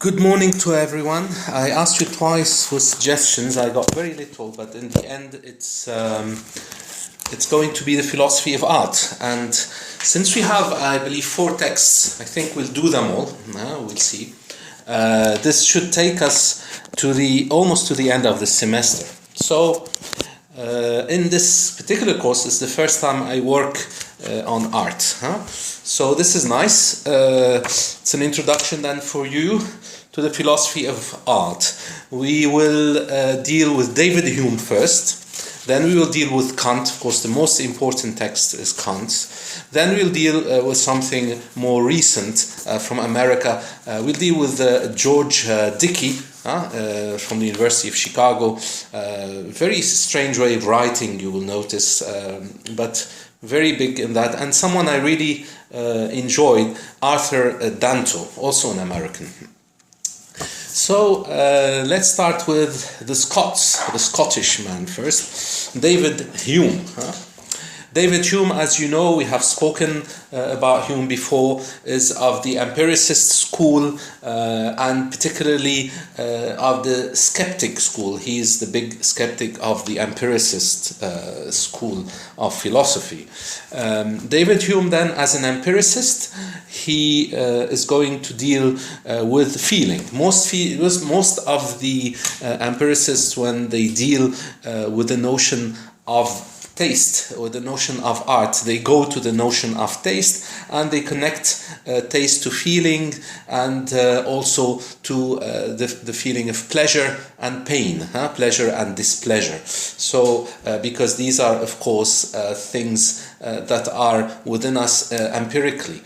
Good morning to everyone. I asked you twice for suggestions. I got very little, but in the end, it's going to be the philosophy of art. And since we have, I believe, 4 texts, I think we'll do them all. We'll see. This should take us to almost to the end of the semester. So, in this particular course, it's the first time I work on art. So this is nice. It's an introduction then for you to the philosophy of art. We will deal with David Hume first. Then we will deal with Kant. Of course, the most important text is Kant's. Then we'll deal with something more recent from America. We'll deal with George Dickey from the University of Chicago. Very strange way of writing, you will notice, but very big in that. And someone I really enjoyed, Arthur Danto, also an American. So let's start with the Scottish man first, David Hume. David Hume, as you know, we have spoken about Hume before, is of the empiricist school and particularly of the skeptic school. He is the big skeptic of the empiricist school of philosophy. David Hume then, as an empiricist, he is going to deal with feeling. Most of the empiricists, when they deal with the notion of taste or the notion of art, they go to the notion of taste and they connect taste to feeling and also to the feeling of pleasure and pain, pleasure and displeasure. So because these are of course things that are within us empirically.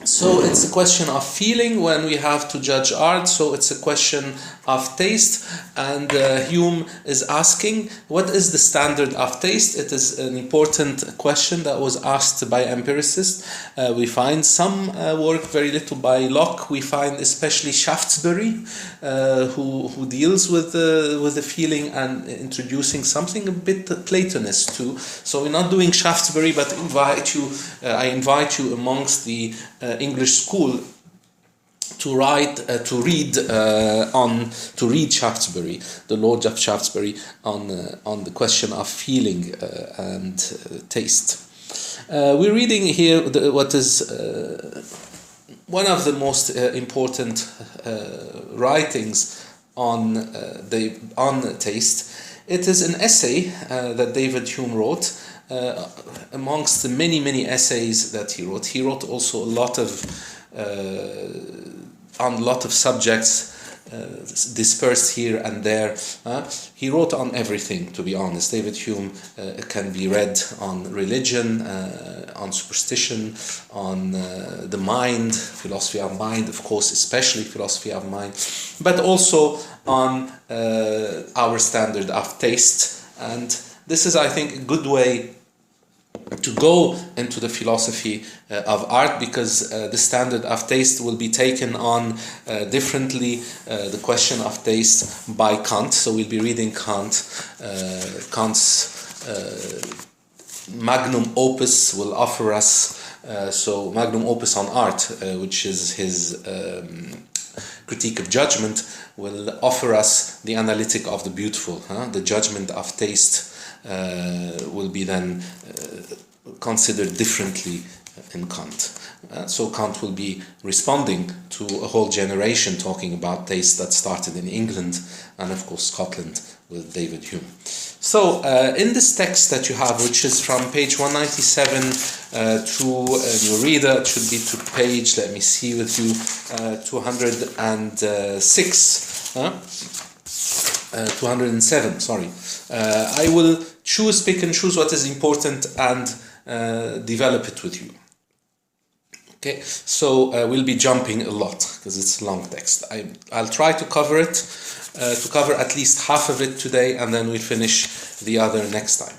So it's a question of feeling when we have to judge art, so it's a question of taste, and Hume is asking, what is the standard of taste? It is an important question that was asked by empiricists. We find some work, very little by Locke. We find especially Shaftesbury, who deals with the feeling and introducing something a bit Platonist too. So we're not doing Shaftesbury, but I invite you amongst the English school to read Shaftesbury, the Lord of Shaftesbury, on the question of feeling and taste. We're reading here what is one of the most important writings on taste. It is an essay that David Hume wrote. Amongst the many essays that he wrote also on a lot of subjects dispersed here and there. He wrote on everything, to be honest. David Hume can be read on religion, on superstition, on the mind, philosophy of mind, of course, especially philosophy of mind, but also on our standard of taste. And this is, I think, a good way to go into the philosophy of art, because the standard of taste will be taken on differently, the question of taste, by Kant. So we'll be reading Kant's magnum opus will offer us, so magnum opus on art, which is his critique of judgment, will offer us the analytic of the beautiful. The judgment of taste will be then considered differently in Kant. So Kant will be responding to a whole generation talking about taste that started in England and of course Scotland with David Hume. So in this text that you have, which is from page 197 to your reader, it should be to page, let me see with you, 206. 207, sorry. I will pick and choose what is important and develop it with you. Okay, so we'll be jumping a lot because it's a long text. I'll try to cover it, to cover at least half of it today, and then we'll finish the other next time.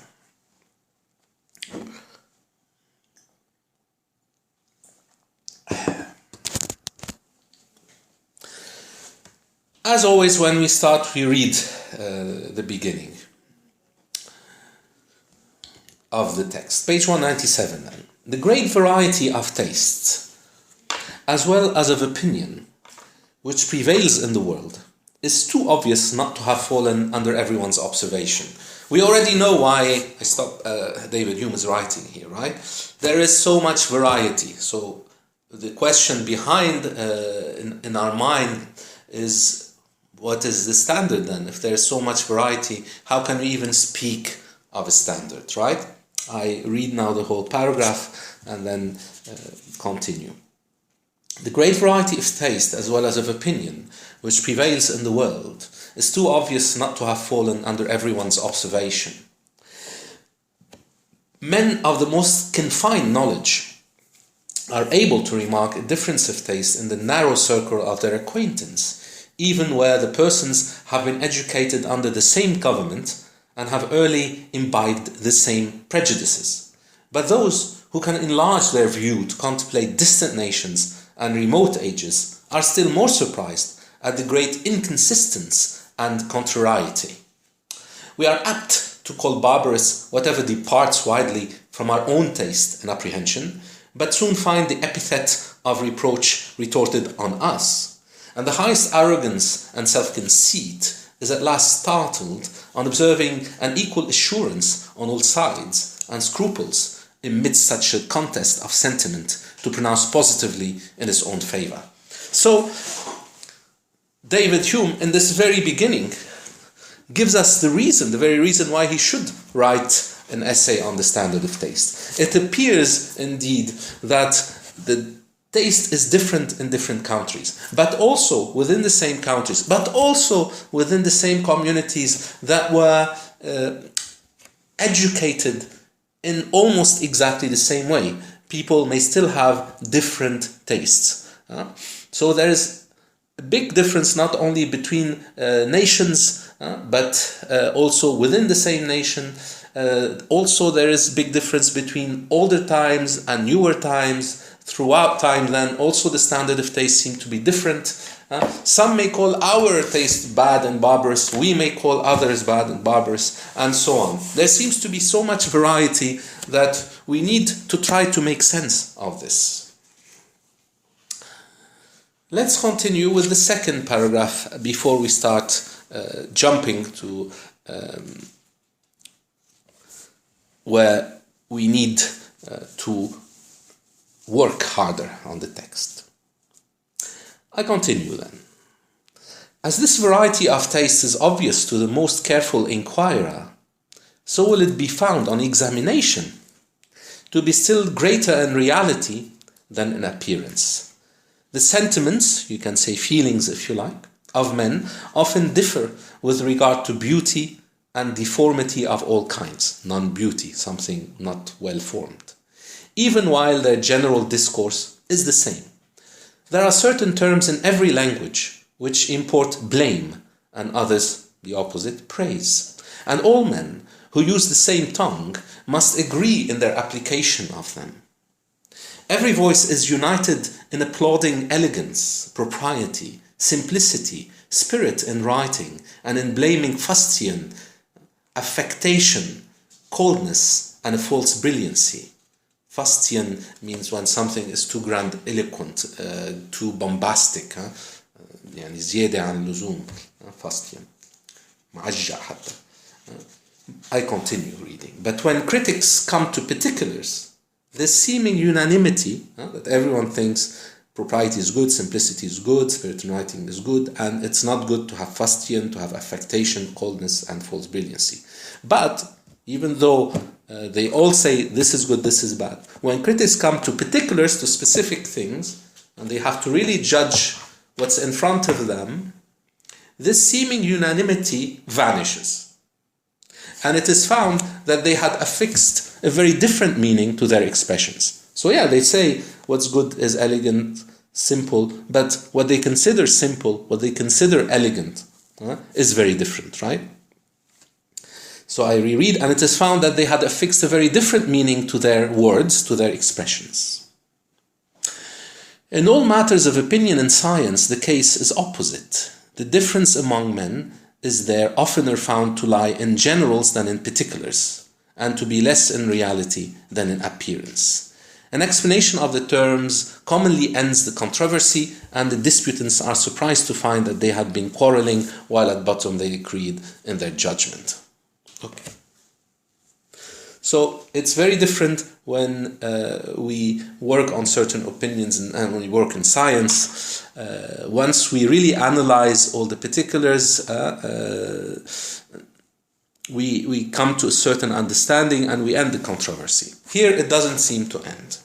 As always, when we start, we read the beginning of the text. Page 197 then. The great variety of tastes, as well as of opinion, which prevails in the world is too obvious not to have fallen under everyone's observation. We already know why David Hume is writing here, right? There is so much variety. So the question behind in our mind is, what is the standard then? If there is so much variety, how can we even speak of a standard, right? I read now the whole paragraph and then continue. The great variety of taste as well as of opinion which prevails in the world is too obvious not to have fallen under everyone's observation. Men of the most confined knowledge are able to remark a difference of taste in the narrow circle of their acquaintance, even where the persons have been educated under the same government and have early imbibed the same prejudices. But those who can enlarge their view to contemplate distant nations and remote ages are still more surprised at the great inconsistence and contrariety. We are apt to call barbarous whatever departs widely from our own taste and apprehension, but soon find the epithet of reproach retorted on us. And the highest arrogance and self-conceit is at last startled on observing an equal assurance on all sides and scruples amidst such a contest of sentiment to pronounce positively in his own favour. So, David Hume, in this very beginning, gives us the very reason why he should write an essay on the standard of taste. It appears, indeed, that the taste is different in different countries, but also within the same countries, but also within the same communities that were educated in almost exactly the same way. People may still have different tastes. So there is a big difference not only between nations, but also within the same nation. Also there is big difference between older times and newer times. Throughout time then also the standard of taste seem to be different. Some may call our taste bad and barbarous, we may call others bad and barbarous, and so on. There seems to be so much variety that we need to try to make sense of this. Let's continue with the second paragraph before we start jumping to where we need to work harder on the text. I continue then. As this variety of taste is obvious to the most careful inquirer, so will it be found on examination to be still greater in reality than in appearance. The sentiments, you can say feelings if you like, of men often differ with regard to beauty and deformity of all kinds, non-beauty, something not well formed, even while their general discourse is the same. There are certain terms in every language which import blame and others, the opposite, praise. And all men who use the same tongue must agree in their application of them. Every voice is united in applauding elegance, propriety, simplicity, spirit in writing, and in blaming fustian, affectation, coldness, and a false brilliancy. Fustian means when something is too grandiloquent, too bombastic. يعني زيادة عن اللزوم. Fustian. معجع حتى. I continue reading. But when critics come to particulars, this seeming unanimity, that everyone thinks propriety is good, simplicity is good, spirit in writing is good, and it's not good to have fustian, to have affectation, coldness, and false brilliancy. But even though they all say this is good, this is bad, when critics come to particulars, to specific things, and they have to really judge what's in front of them, this seeming unanimity vanishes. And it is found that they had affixed a very different meaning to their expressions. So yeah, they say what's good is elegant, simple, but what they consider simple, what they consider elegant, is very different, right? So I reread, and it is found that they had affixed a very different meaning to their words, to their expressions. In all matters of opinion and science, the case is opposite. The difference among men is there oftener found to lie in generals than in particulars, and to be less in reality than in appearance. An explanation of the terms commonly ends the controversy, and the disputants are surprised to find that they had been quarreling while at bottom they agreed in their judgment. Okay. So it's very different when we work on certain opinions and when we work in science. Once we really analyze all the particulars, we come to a certain understanding and we end the controversy. Here it doesn't seem to end.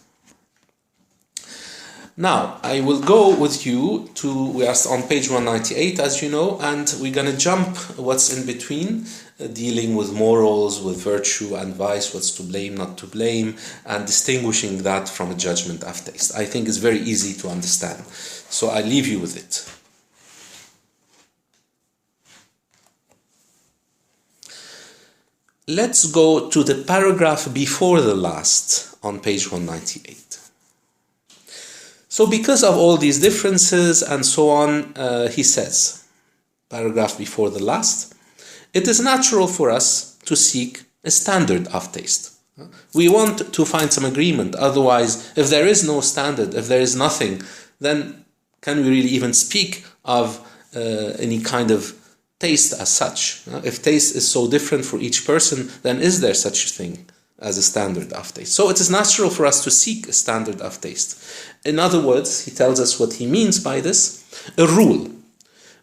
Now, I will go with you to, we are on page 198, as you know, and we're going to jump what's in between, dealing with morals, with virtue and vice, what's to blame, not to blame, and distinguishing that from a judgment of taste. I think it's very easy to understand. So I leave you with it. Let's go to the paragraph before the last on page 198. So because of all these differences and so on, he says, paragraph before the last, it is natural for us to seek a standard of taste. We want to find some agreement. Otherwise, if there is no standard, if there is nothing, then can we really even speak of any kind of taste as such? If taste is so different for each person, then is there such a thing as a standard of taste? So it is natural for us to seek a standard of taste. In other words, he tells us what he means by this: a rule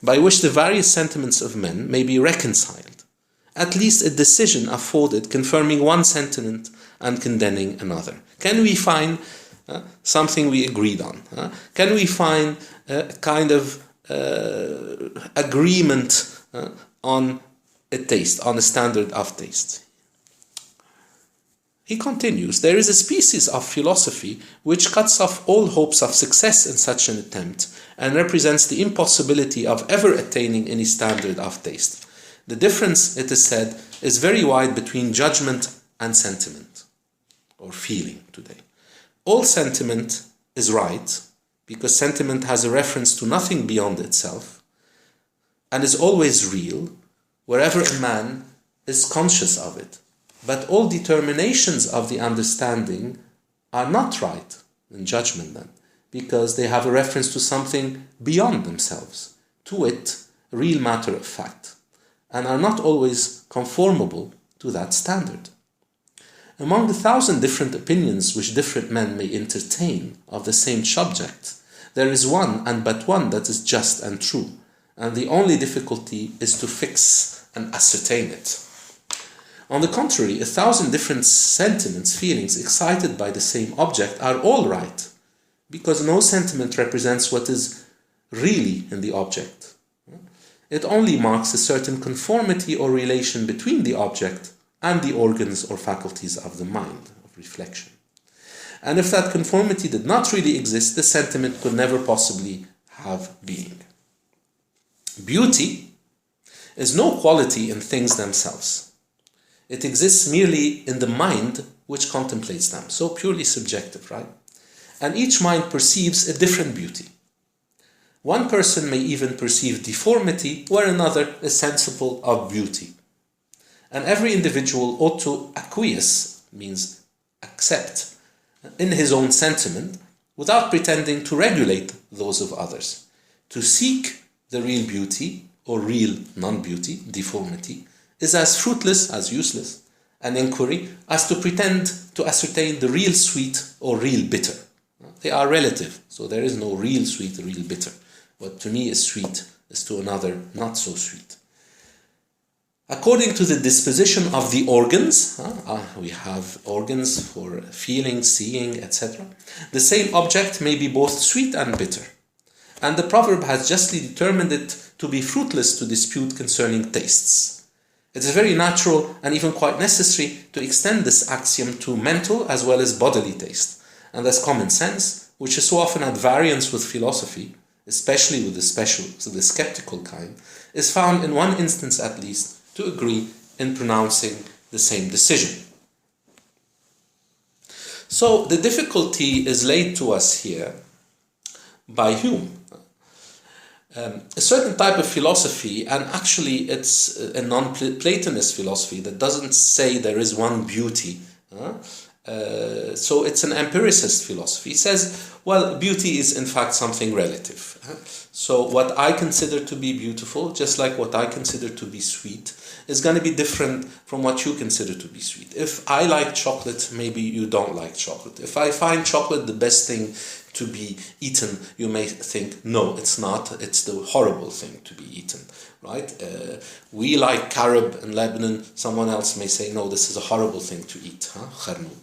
by which the various sentiments of men may be reconciled, at least a decision afforded confirming one sentiment and condemning another. Can we find something we agreed on? Can we find a kind of agreement on a taste, on a standard of taste? He continues, there is a species of philosophy which cuts off all hopes of success in such an attempt and represents the impossibility of ever attaining any standard of taste. The difference, it is said, is very wide between judgment and sentiment, or feeling today. All sentiment is right, because sentiment has a reference to nothing beyond itself, and is always real, wherever a man is conscious of it. But all determinations of the understanding are not right in judgment then, because they have a reference to something beyond themselves, to wit, real matter of fact, and are not always conformable to that standard. Among the 1,000 different opinions which different men may entertain of the same subject, there is one and but one that is just and true, and the only difficulty is to fix and ascertain it. On the contrary, 1,000 different sentiments, feelings excited by the same object are all right, because no sentiment represents what is really in the object. It only marks a certain conformity or relation between the object and the organs or faculties of the mind, of reflection. And if that conformity did not really exist, the sentiment could never possibly have being. Beauty is no quality in things themselves. It exists merely in the mind which contemplates them. So purely subjective, right? And each mind perceives a different beauty. One person may even perceive deformity where another is sensible of beauty. And every individual ought to acquiesce, means accept, in his own sentiment without pretending to regulate those of others. To seek the real beauty or real non-beauty, deformity, is as fruitless as useless an inquiry as to pretend to ascertain the real sweet or real bitter. They are relative, so there is no real sweet, real bitter. What to me is sweet is to another not so sweet. According to the disposition of the organs, we have organs for feeling, seeing, etc. The same object may be both sweet and bitter. And the proverb has justly determined it to be fruitless to dispute concerning tastes. It is very natural and even quite necessary to extend this axiom to mental as well as bodily taste. And thus common sense, which is so often at variance with philosophy, especially with the skeptical kind, is found in one instance at least to agree in pronouncing the same decision. So the difficulty is laid to us here by Hume. A certain type of philosophy, and actually it's a non-Platonist philosophy that doesn't say there is one beauty, So it's an empiricist philosophy. He says, well, beauty is in fact something relative. So what I consider to be beautiful, just like what I consider to be sweet, is going to be different from what you consider to be sweet. If I like chocolate, maybe you don't like chocolate. If I find chocolate the best thing to be eaten, you may think, no, it's not. It's the horrible thing to be eaten, right? We like carob in Lebanon. Someone else may say, no, this is a horrible thing to eat. Kharnoub.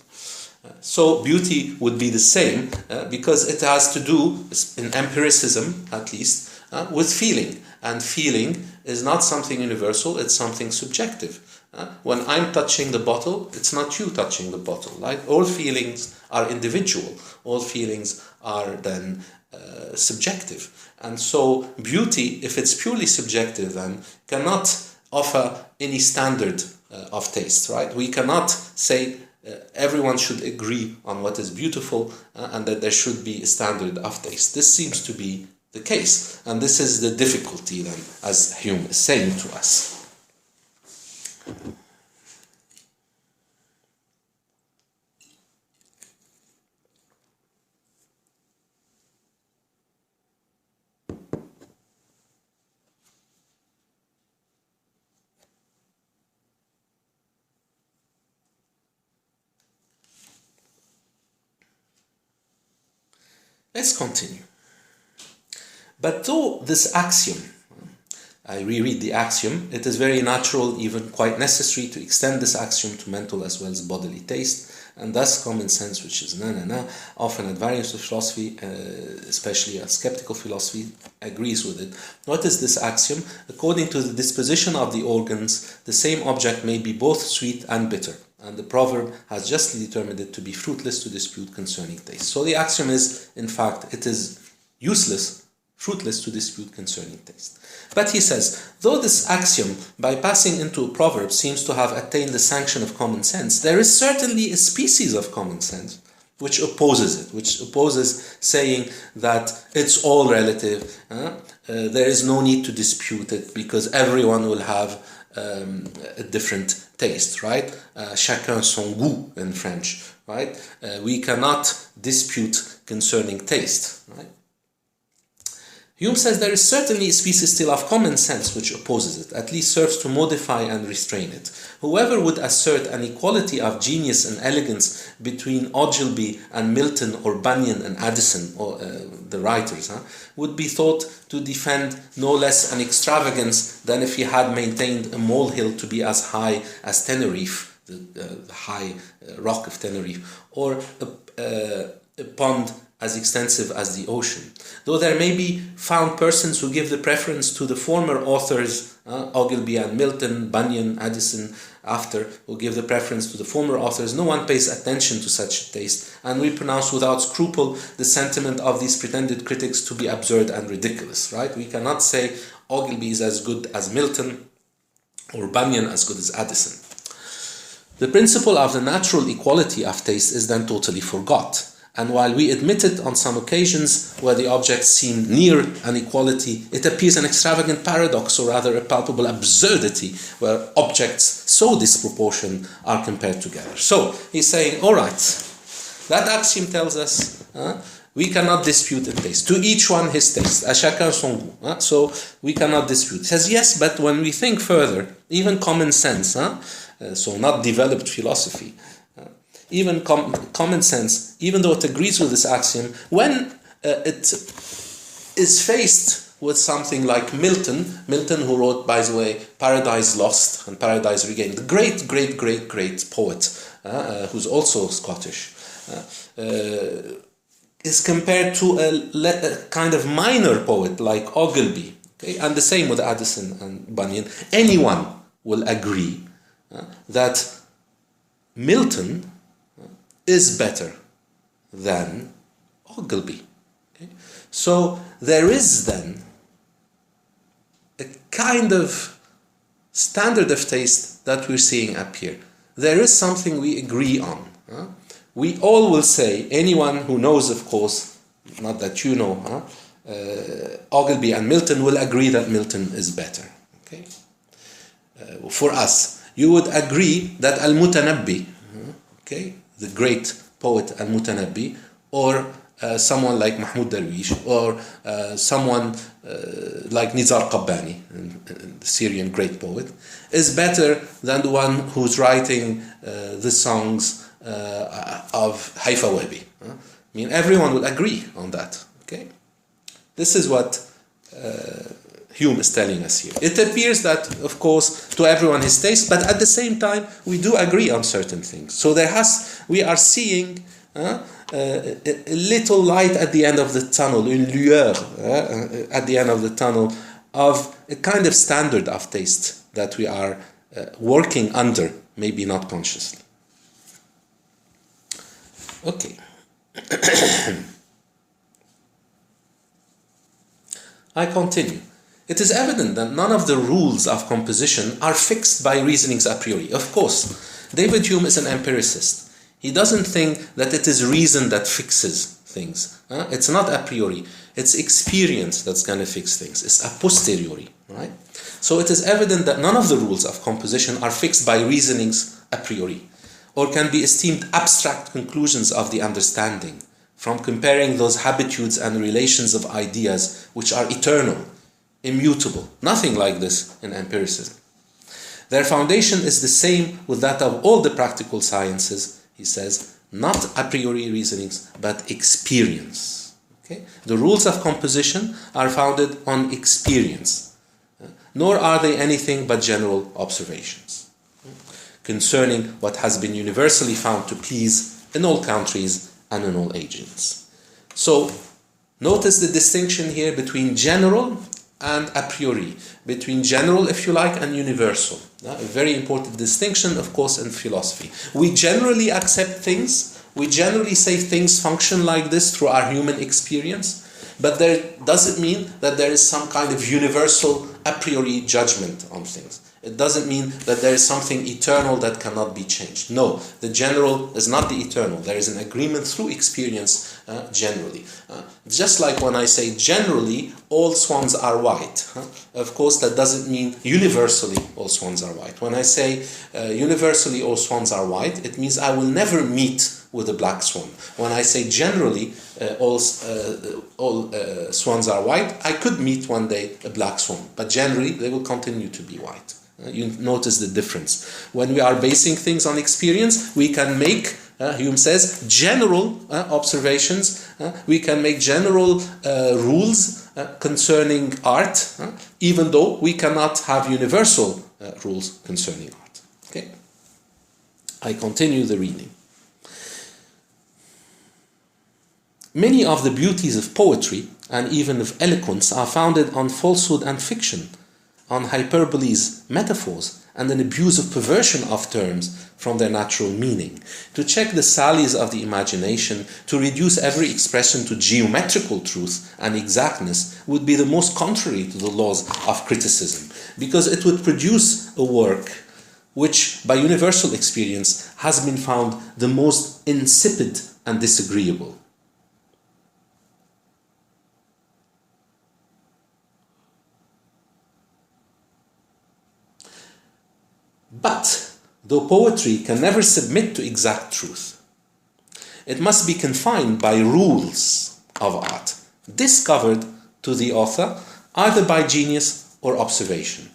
So beauty would be the same because it has to do, in empiricism at least, with feeling. And feeling is not something universal, it's something subjective. When I'm touching the bottle, it's not you touching the bottle. Right? All feelings are individual. All feelings are then subjective. And so beauty, if it's purely subjective, then cannot offer any standard of taste. Right? We cannot say everyone should agree on what is beautiful and that there should be a standard of taste. This seems to be the case, and this is the difficulty then, as Hume is saying to us. Let's continue. But though this axiom, I reread the axiom, it is very natural, even quite necessary, to extend this axiom to mental as well as bodily taste, and thus common sense, which is often at variance with philosophy, especially a skeptical philosophy, agrees with it. What is this axiom? According to the disposition of the organs, the same object may be both sweet and bitter, and the proverb has justly determined it to be fruitless to dispute concerning taste. So the axiom is, in fact, it is fruitless to dispute concerning taste. But he says, though this axiom, by passing into a proverb, seems to have attained the sanction of common sense, there is certainly a species of common sense which opposes it, which opposes saying that it's all relative, there is no need to dispute it because everyone will have a different taste, right? Chacun son goût in French, right? We cannot dispute concerning taste, right? Hume says there is certainly a species still of common sense which opposes it, at least serves to modify and restrain it. Whoever would assert an equality of genius and elegance between Ogilvy and Milton or Bunyan and Addison, or the writers, would be thought to defend no less an extravagance than if he had maintained a molehill to be as high as Tenerife, the high rock of Tenerife, or a pond as extensive as the ocean. Though there may be found persons who give the preference to the former authors, Ogilvy and Milton, Bunyan, Addison, after, who give the preference to the former authors, no one pays attention to such taste, and we pronounce without scruple the sentiment of these pretended critics to be absurd and ridiculous, right? We cannot say Ogilvy is as good as Milton or Bunyan as good as Addison. The principle of the natural equality of taste is then totally forgot. And while we admit it on some occasions where the objects seem near an equality, it appears an extravagant paradox, or rather a palpable absurdity, where objects so disproportioned are compared together. So he's saying, all right, that axiom tells us we cannot dispute the taste. To each one his taste. À chacun son goût. So we cannot dispute. He says, yes, but when we think further, even common sense, so not developed philosophy, even common sense, even though it agrees with this axiom, when it is faced with something like Milton, who wrote, by the way, Paradise Lost and Paradise Regained, the great, great, great, great poet, who's also Scottish, is compared to a kind of minor poet like Ogilvy, okay? And the same with Addison and Bunyan. Anyone will agree that Milton is better than Ogilvy. Okay? So there is then a kind of standard of taste that we're seeing up here. There is something we agree on. We all will say, anyone who knows, of course, not that you know, Ogilvy and Milton will agree that Milton is better. Okay? For us, you would agree that Al-Mutanabbi, okay, the great poet al-Mutanabbi, or someone like Mahmoud Darwish, or someone like Nizar Qabbani, the Syrian great poet, is better than the one who's writing the songs of Haifa Wahbi. I mean, everyone will agree on that. Okay, this is what Hume is telling us here. It appears that, of course, to everyone his taste, but at the same time, we do agree on certain things. So we are seeing a little light at the end of the tunnel, une lueur at the end of the tunnel, of a kind of standard of taste that we are working under, maybe not consciously. Okay. I continue. It is evident that none of the rules of composition are fixed by reasonings a priori. Of course, David Hume is an empiricist. He doesn't think that it is reason that fixes things. It's not a priori. It's experience that's going to fix things. It's a posteriori, right? So it is evident that none of the rules of composition are fixed by reasonings a priori, or can be esteemed abstract conclusions of the understanding from comparing those habitudes and relations of ideas which are eternal, immutable. Nothing like this in empiricism. Their foundation is the same with that of all the practical sciences, he says, not a priori reasonings, but experience. Okay? The rules of composition are founded on experience, nor are they anything but general observations concerning what has been universally found to please in all countries and in all ages. So, notice the distinction here between general and a priori, between general, if you like, and universal. A very important distinction, of course, in philosophy. We generally accept things, we generally say things function like this through our human experience, but that doesn't mean that there is some kind of universal a priori judgment on things. It doesn't mean that there is something eternal that cannot be changed. No, the general is not the eternal. There is an agreement through experience generally. Just like when I say generally, all swans are white. Of course, that doesn't mean universally all swans are white. When I say universally all swans are white, it means I will never meet with a black swan. When I say generally all swans are white, I could meet one day a black swan, but generally they will continue to be white. You notice the difference. When we are basing things on experience, we can make, Hume says, general observations. We can make general rules concerning art, even though we cannot have universal rules concerning art. Okay? I continue the reading. Many of the beauties of poetry and even of eloquence are founded on falsehood and fiction, on hyperboles, metaphors, and an abuse of perversion of terms from their natural meaning. To check the sallies of the imagination, to reduce every expression to geometrical truth and exactness would be the most contrary to the laws of criticism, because it would produce a work which, by universal experience, has been found the most insipid and disagreeable. But, though poetry can never submit to exact truth, it must be confined by rules of art, discovered to the author either by genius or observation.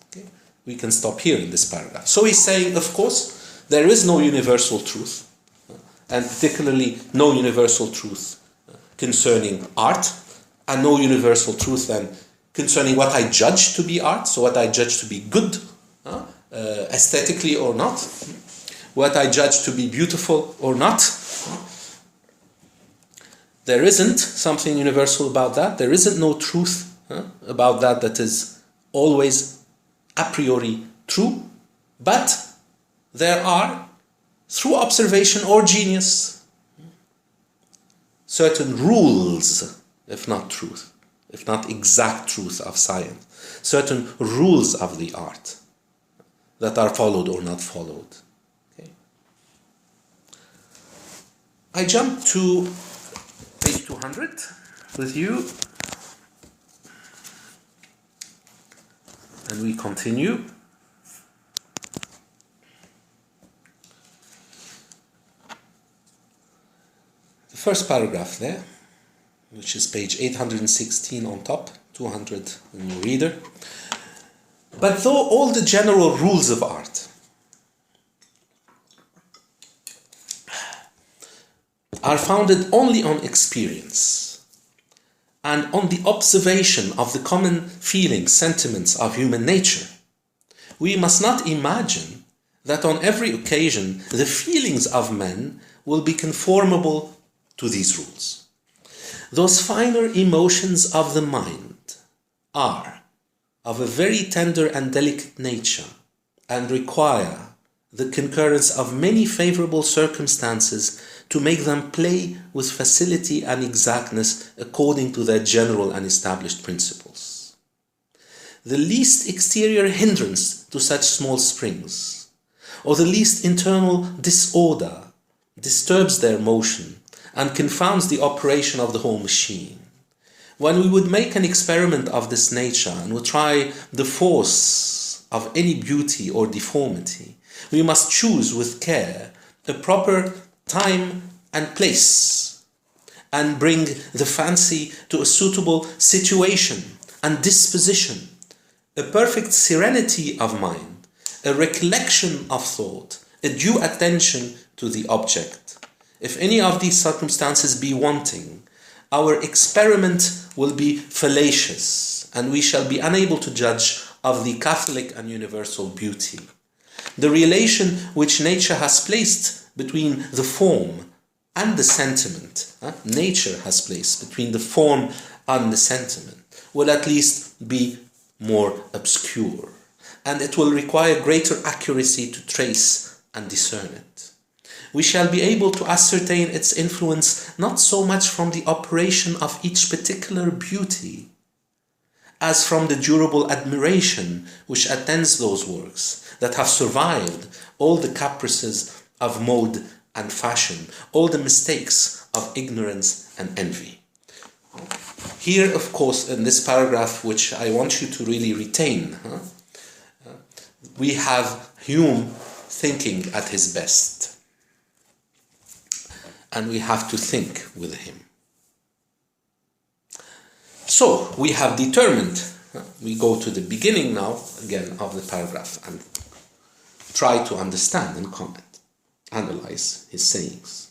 Okay? We can stop here in this paragraph. So he's saying, of course, there is no universal truth, and particularly no universal truth concerning art, and no universal truth then concerning what I judge to be art, so what I judge to be good, aesthetically or not, what I judge to be beautiful or not. There isn't something universal about that. There isn't no truth about that that is always a priori true, but there are, through observation or genius, certain rules, if not truth, if not exact truth of science, certain rules of the art that are followed or not followed. Okay. I jump to page 200 with you, and we continue. first paragraph there, which is page 816 on top, 200 in your reader. But though all the general rules of art are founded only on experience and on the observation of the common feelings, sentiments of human nature, we must not imagine that on every occasion the feelings of men will be conformable to these rules. Those finer emotions of the mind are of a very tender and delicate nature and require the concurrence of many favorable circumstances to make them play with facility and exactness according to their general and established principles. The least exterior hindrance to such small springs, or the least internal disorder, disturbs their motion and confounds the operation of the whole machine. When we would make an experiment of this nature and would try the force of any beauty or deformity, we must choose with care a proper time and place, and bring the fancy to a suitable situation and disposition, a perfect serenity of mind, a recollection of thought, a due attention to the object. If any of these circumstances be wanting, our experiment will be fallacious, and we shall be unable to judge of the Catholic and universal beauty. The relation which nature has placed between the form and the sentiment, nature has placed between the form and the sentiment, will at least be more obscure, and it will require greater accuracy to trace and discern it. We shall be able to ascertain its influence not so much from the operation of each particular beauty, as from the durable admiration which attends those works that have survived all the caprices of mode and fashion, all the mistakes of ignorance and envy. Here, of course, in this paragraph, which I want you to really retain, we have Hume thinking at his best. And we have to think with him. So, we have determined, we go to the beginning now, again, of the paragraph and try to understand and comment, analyze his sayings.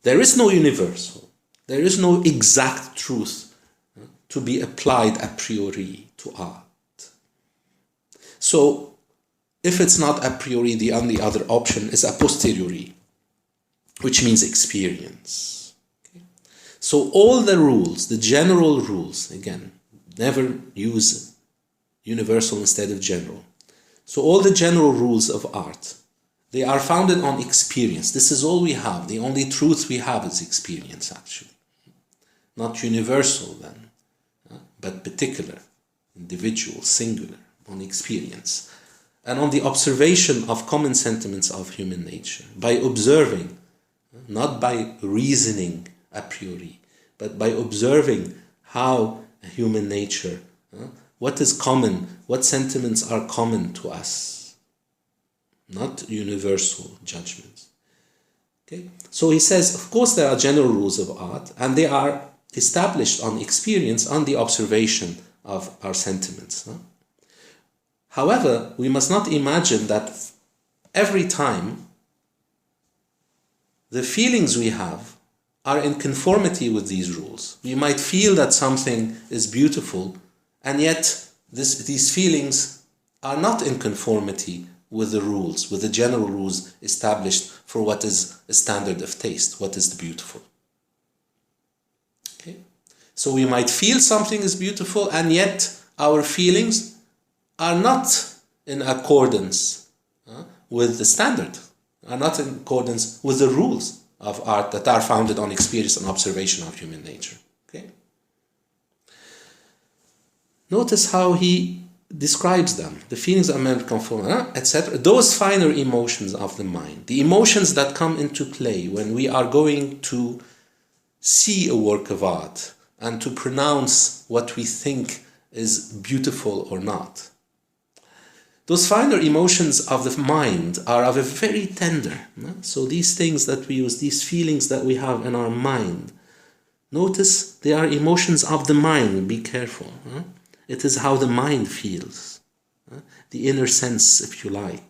There is no universal, there is no exact truth to be applied a priori to art. So, if it's not a priori, the only other option is a posteriori, which means experience. Okay? So all the rules, the general rules, again, never use universal instead of general. So all the general rules of art, they are founded on experience. This is all we have. The only truth we have is experience, actually. Not universal then, but particular, individual, singular, on experience. And on the observation of common sentiments of human nature. By observing, not by reasoning a priori, but by observing how human nature, what is common, what sentiments are common to us, not universal judgments. Okay? So he says, of course there are general rules of art, and they are established on experience, on the observation of our sentiments. However, we must not imagine that every time the feelings we have are in conformity with these rules. We might feel that something is beautiful, and yet these feelings are not in conformity with the rules, with the general rules established for what is a standard of taste, what is the beautiful. Okay? So we might feel something is beautiful, and yet our feelings are not in accordance with the standard, are not in accordance with the rules of art that are founded on experience and observation of human nature. Okay? Notice how he describes them, the feelings of men conform, etc. Those finer emotions of the mind, the emotions that come into play when we are going to see a work of art and to pronounce what we think is beautiful or not. Those finer emotions of the mind are of a very tender. So these things that we use, these feelings that we have in our mind, notice they are emotions of the mind. Be careful. It is how the mind feels. The inner sense, if you like.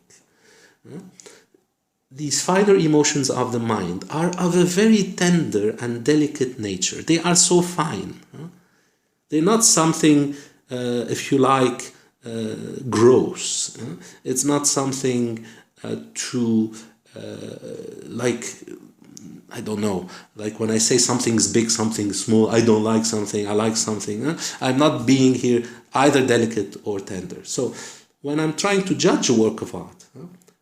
These finer emotions of the mind are of a very tender and delicate nature. They are so fine. They're not something, if you like, gross. It's not something like, I don't know, like when I say something's big, something's small, I don't like something, I like something. I'm not being here either delicate or tender. So when I'm trying to judge a work of art,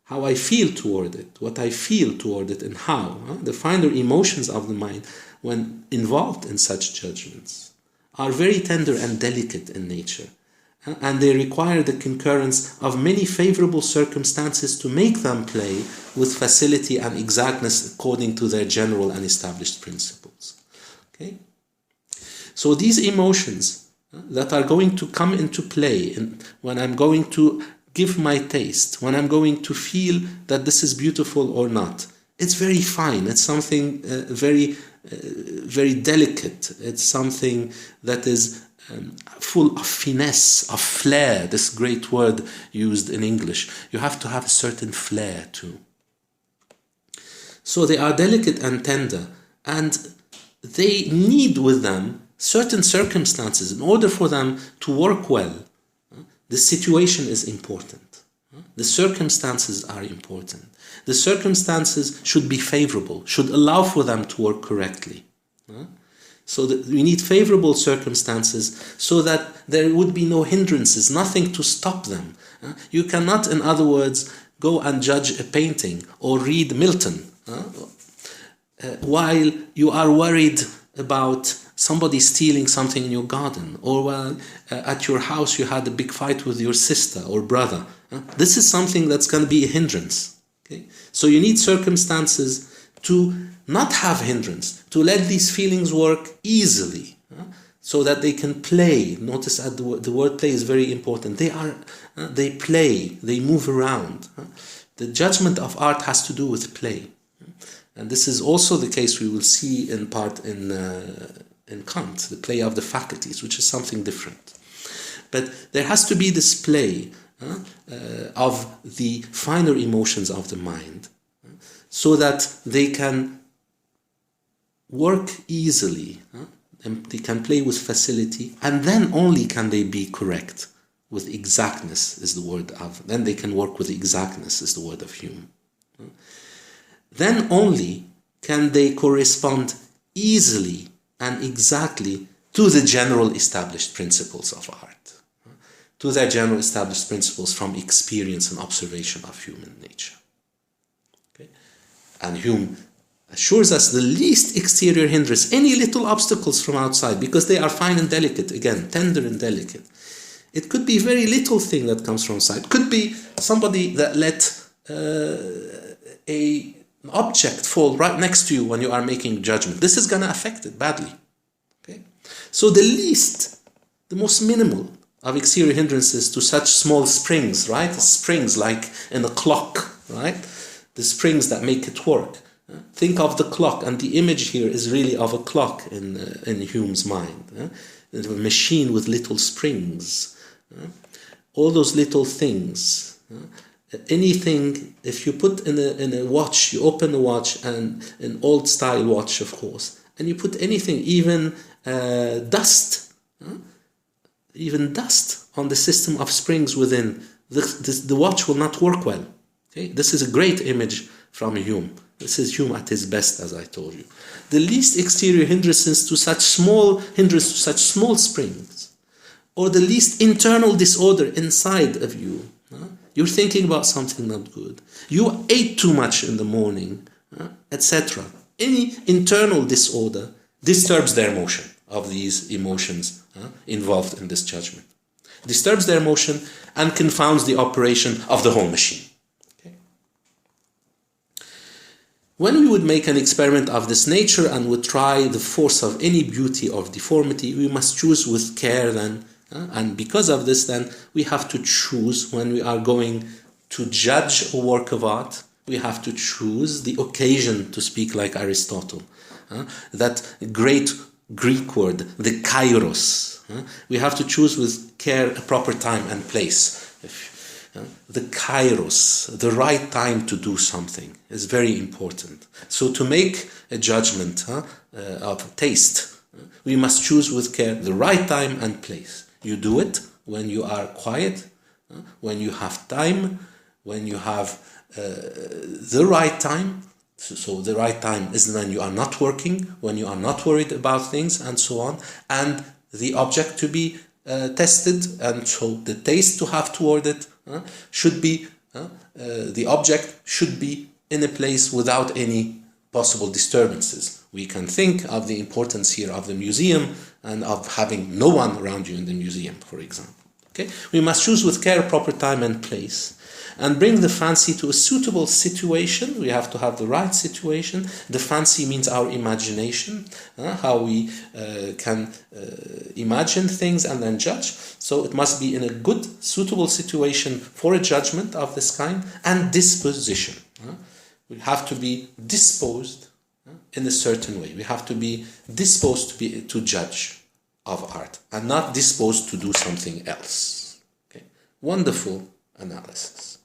how I feel toward it, what I feel toward it, and how, the finer emotions of the mind when involved in such judgments are very tender and delicate in nature. And they require the concurrence of many favorable circumstances to make them play with facility and exactness according to their general and established principles. Okay? So these emotions that are going to come into play when I'm going to give my taste, when I'm going to feel that this is beautiful or not, it's very fine. It's something very delicate. It's something that is full of finesse, of flair, this great word used in English. You have to have a certain flair too. So they are delicate and tender, and they need with them certain circumstances in order for them to work well. The situation is important. The circumstances are important. The circumstances should be favorable, should allow for them to work correctly. So that we need favorable circumstances so that there would be no hindrances, nothing to stop them. You cannot, in other words, go and judge a painting or read Milton while you are worried about somebody stealing something in your garden, or while at your house you had a big fight with your sister or brother. This is something that's going to be a hindrance. Okay? So you need circumstances to not have hindrance, to let these feelings work easily, so that they can play. Notice that the word play is very important. They play, they move around. The judgment of art has to do with play. And this is also the case we will see in part in Kant, the play of the faculties, which is something different. But there has to be this play of the finer emotions of the mind, so that they can work easily, and they can play with facility, and then only can they be correct with exactness, is the word of, then they can work with exactness, is the word of Hume. Then only can they correspond easily and exactly to the general established principles of art, to their general established principles from experience and observation of human nature. Okay? And Hume assures us the least exterior hindrance, any little obstacles from outside, because they are fine and delicate, again, tender and delicate. It could be a very little thing that comes from outside. It could be somebody that let an object fall right next to you when you are making judgment. This is going to affect it badly. Okay? So the most minimal of exterior hindrances to such small springs, right? Springs like in a clock, right? The springs that make it work. Think of the clock, and the image here is really of a clock in Hume's mind. A machine with little springs. All those little things. Anything, if you put in a watch, you open a watch, and an old style watch, of course, and you put anything, even dust on the system of springs within, the watch will not work well. Okay? This is a great image from Hume. This is Hume at his best, as I told you. The least exterior hindrances to such small springs, or the least internal disorder inside of you. You're thinking about something not good. You ate too much in the morning, etc. Any internal disorder disturbs their motion of these emotions involved in this judgment. Disturbs their motion and confounds the operation of the whole machine. Okay? When we would make an experiment of this nature and would try the force of any beauty or deformity, we must choose with care then And because of this, then we have to choose when we are going to judge a work of art. We have to choose the occasion, to speak like Aristotle. That great Greek word, the kairos. We have to choose with care a proper time and place. The kairos, the right time to do something, is very important. So to make a judgment of taste, we must choose with care the right time and place. You do it when you are quiet, when you have time, when you have the right time. So the right time is when you are not working, when you are not worried about things, and so on. And the object to be tested, and so the taste to have toward it should be, the object should be in a place without any possible disturbances. We can think of the importance here of the museum and of having no one around you in the museum, for example. Okay? We must choose with care proper time and place, and bring the fancy to a suitable situation. We have to have the right situation. The fancy means our imagination, how we can imagine things and then judge. So it must be in a good, suitable situation for a judgment of this kind, and disposition. We have to be disposed in a certain way. We have to be disposed to judge of art, and not disposed to do something else. Okay? Wonderful analysis.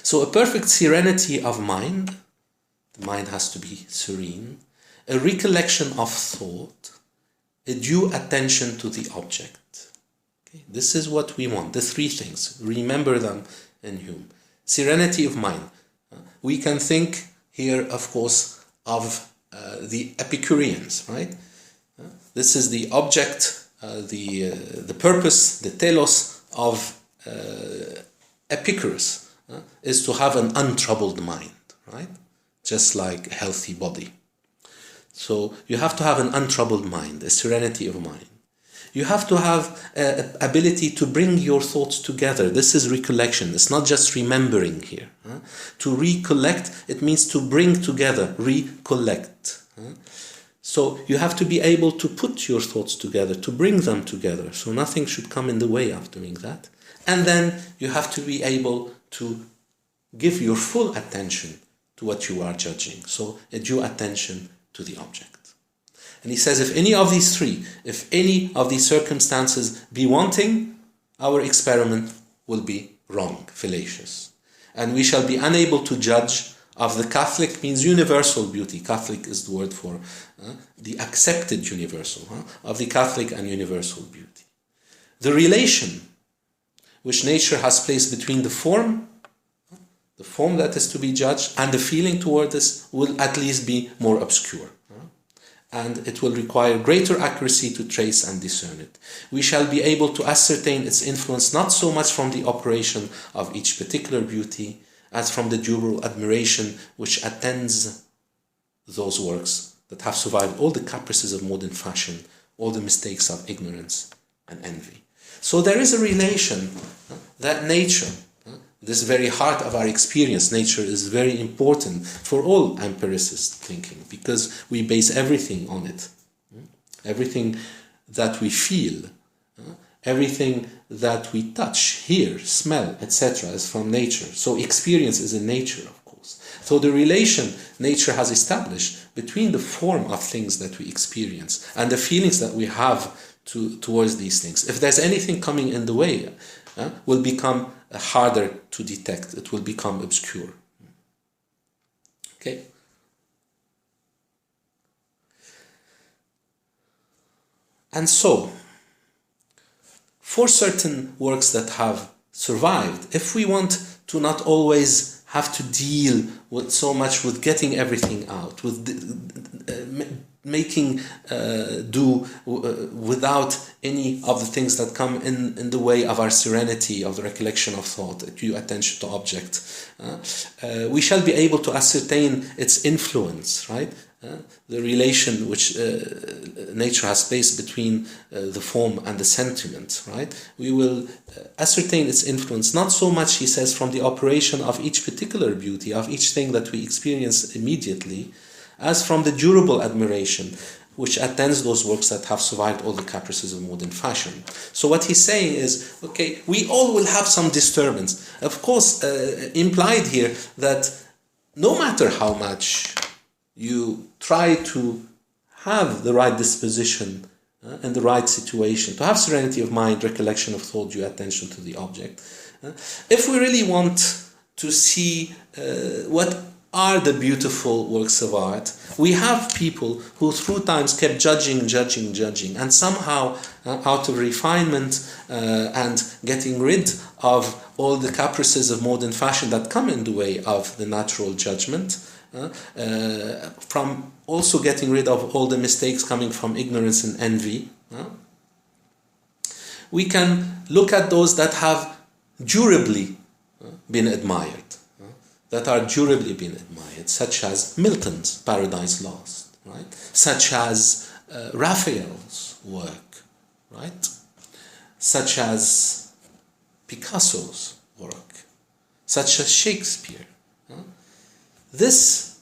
So a perfect serenity of mind, the mind has to be serene, a recollection of thought, a due attention to the object. Okay? This is what we want, the three things. Remember them in Hume. Serenity of mind. We can think here, of course, of the Epicureans, right? This is the object, the purpose, the telos of Epicurus. Is to have an untroubled mind, right? Just like a healthy body. So you have to have an untroubled mind, a serenity of mind. You have to have an ability to bring your thoughts together. This is recollection. It's not just remembering here. To recollect, it means to bring together, recollect. So you have to be able to put your thoughts together, to bring them together. So nothing should come in the way of doing that. And then you have to be able to give your full attention to what you are judging. So a due attention to the object. And he says, if any of these three, if any of these circumstances be wanting, our experiment will be wrong, fallacious. And we shall be unable to judge of the Catholic, means universal beauty. Catholic is the word for the accepted universal, of the Catholic and universal beauty. The relation which nature has placed between the form that is to be judged, and the feeling toward this will at least be more obscure. And it will require greater accuracy to trace and discern it. We shall be able to ascertain its influence not so much from the operation of each particular beauty as from the durable admiration which attends those works that have survived all the caprices of modern fashion, all the mistakes of ignorance and envy. So there is a relation that nature, this very heart of our experience, nature is very important for all empiricist thinking, because we base everything on it. Everything that we feel, everything that we touch, hear, smell, etc. is from nature. So experience is in nature, of course. So the relation nature has established between the form of things that we experience and the feelings that we have towards these things. If there's anything coming in the way, will become harder to detect. It will become obscure. Okay? And so, for certain works that have survived, if we want to not always have to deal with so much with getting everything out, with making do without any of the things that come in the way of our serenity, of the recollection of thought, due attention to object, we shall be able to ascertain its influence, right? The relation which nature has placed between the form and the sentiment, right? We will ascertain its influence, not so much, he says, from the operation of each particular beauty, of each thing that we experience immediately, as from the durable admiration which attends those works that have survived all the caprices of modern fashion. So what he's saying is, okay, we all will have some disturbance. Of course, implied here that no matter how much you try to have the right disposition and the right situation, to have serenity of mind, recollection of thought, due attention to the object, if we really want to see what are the beautiful works of art, we have people who through times kept judging, and somehow out of refinement and getting rid of all the caprices of modern fashion that come in the way of the natural judgment, from also getting rid of all the mistakes coming from ignorance and envy, we can look at those that have durably been admired, that are durably been admired, such as Milton's Paradise Lost, right? Such as Raphael's work, right? Such as Picasso's work, such as Shakespeare. This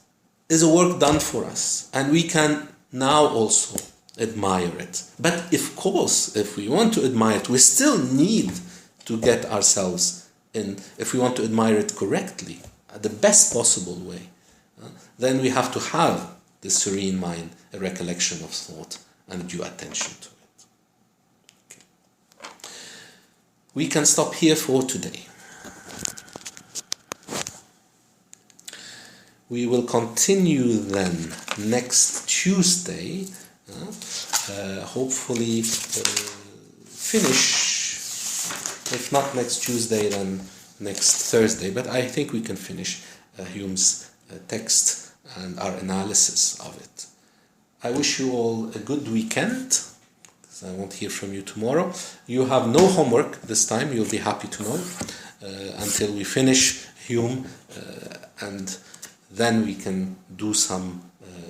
is a work done for us, and we can now also admire it. But of course, if we want to admire it, we still need to get ourselves in, if we want to admire it correctly, the best possible way, then we have to have the serene mind, a recollection of thought, and due attention to it. Okay. We can stop here for today. We will continue then next Tuesday, hopefully finish, if not next Tuesday, then next Thursday, but I think we can finish Hume's text and our analysis of it. I wish you all a good weekend, because I won't hear from you tomorrow. You have no homework this time, you'll be happy to know, until we finish Hume, and then we can do some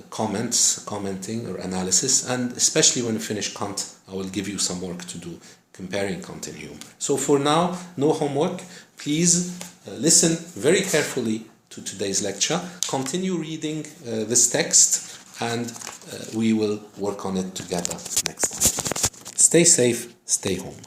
commenting or analysis, and especially when we finish Kant, I will give you some work to do comparing Kant and Hume. So for now, no homework. Please listen very carefully to today's lecture. Continue reading this text, and we will work on it together next time. Stay safe, stay home.